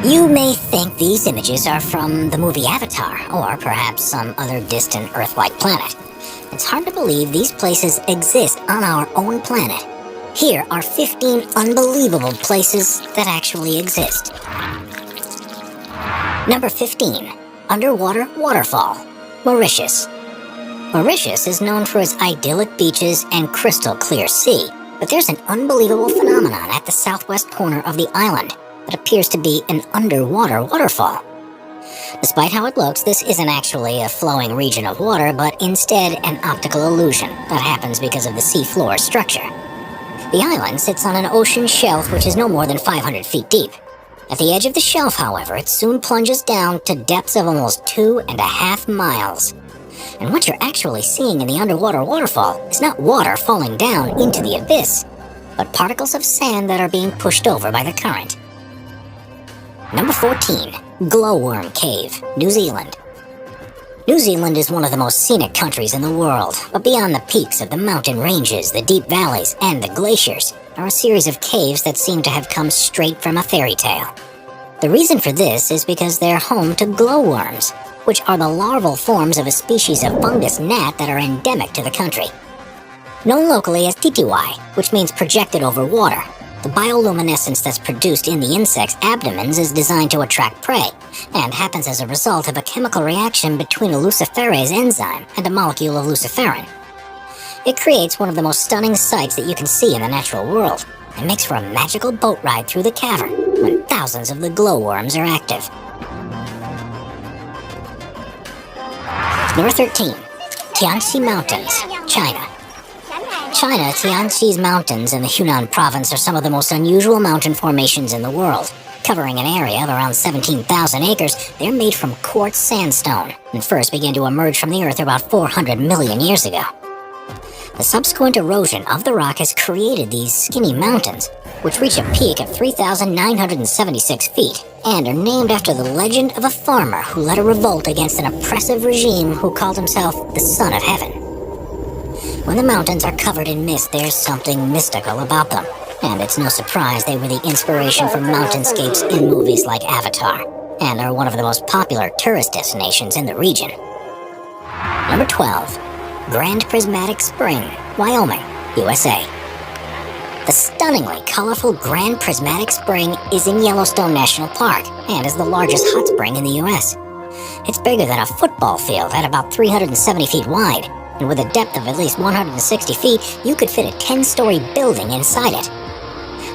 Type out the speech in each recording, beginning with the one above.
You may think these images are from the movie Avatar, or perhaps some other distant Earth-like planet. It's hard to believe these places exist on our own planet. Here are 15 unbelievable places that actually exist. Number 15. Underwater Waterfall, Mauritius. Mauritius is known for its idyllic beaches and crystal clear sea, but there's an unbelievable phenomenon at the southwest corner of the island that appears to be an underwater waterfall. Despite how it looks, this isn't actually a flowing region of water, but instead an optical illusion that happens because of the seafloor structure. The island sits on an ocean shelf which is no more than 500 feet deep. At the edge of the shelf, however, it soon plunges down to depths of almost 2.5 miles. And what you're actually seeing in the underwater waterfall is not water falling down into the abyss, but particles of sand that are being pushed over by the current. Number 14. Glowworm Cave, New Zealand. New Zealand is one of the most scenic countries in the world, but beyond the peaks of the mountain ranges, the deep valleys, and the glaciers are a series of caves that seem to have come straight from a fairy tale. The reason for this is because they're home to glowworms, which are the larval forms of a species of fungus gnat that are endemic to the country. Known locally as titiwai, which means projected over water, the bioluminescence that's produced in the insects' abdomens is designed to attract prey, and happens as a result of a chemical reaction between a luciferase enzyme and a molecule of luciferin. It creates one of the most stunning sights that you can see in the natural world, and makes for a magical boat ride through the cavern when thousands of the glowworms are active. Number 13. Tianxi Mountains, China. China, Tianxi's mountains in the Hunan province are some of the most unusual mountain formations in the world. Covering an area of around 17,000 acres, they're made from quartz sandstone, and first began to emerge from the earth about 400 million years ago. The subsequent erosion of the rock has created these skinny mountains, which reach a peak of 3,976 feet, and are named after the legend of a farmer who led a revolt against an oppressive regime who called himself the Son of Heaven. When the mountains are covered in mist, there's something mystical about them, and it's no surprise they were the inspiration for mountainscapes in movies like Avatar, and are one of the most popular tourist destinations in the region. Number 12. Grand Prismatic Spring, Wyoming, USA. The stunningly colorful Grand Prismatic Spring is in Yellowstone National Park, and is the largest hot spring in the US. It's bigger than a football field at about 370 feet wide, and with a depth of at least 160 feet, you could fit a 10-story building inside it.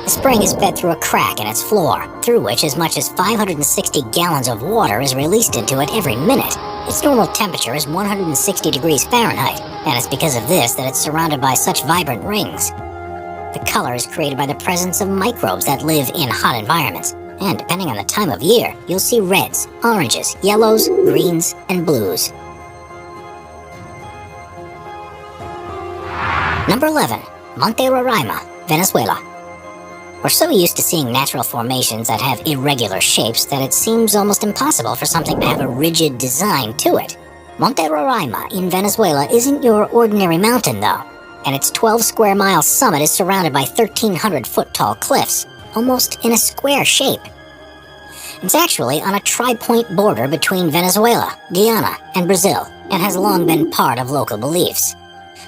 The spring is fed through a crack in its floor, through which as much as 560 gallons of water is released into it every minute. Its normal temperature is 160 degrees Fahrenheit, and it's because of this that it's surrounded by such vibrant rings. The color is created by the presence of microbes that live in hot environments, and depending on the time of year, you'll see reds, oranges, yellows, greens, and blues. Number 11. Monte Roraima, Venezuela. We're so used to seeing natural formations that have irregular shapes that it seems almost impossible for something to have a rigid design to it. Monte Roraima in Venezuela isn't your ordinary mountain, though, and its 12-square-mile summit is surrounded by 1,300-foot-tall cliffs, almost in a square shape. It's actually on a tri-point border between Venezuela, Guyana, and Brazil, and has long been part of local beliefs.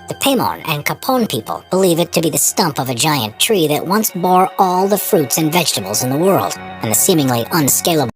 The Paimon and Capon people believe it to be the stump of a giant tree that once bore all the fruits and vegetables in the world, and the seemingly unscalable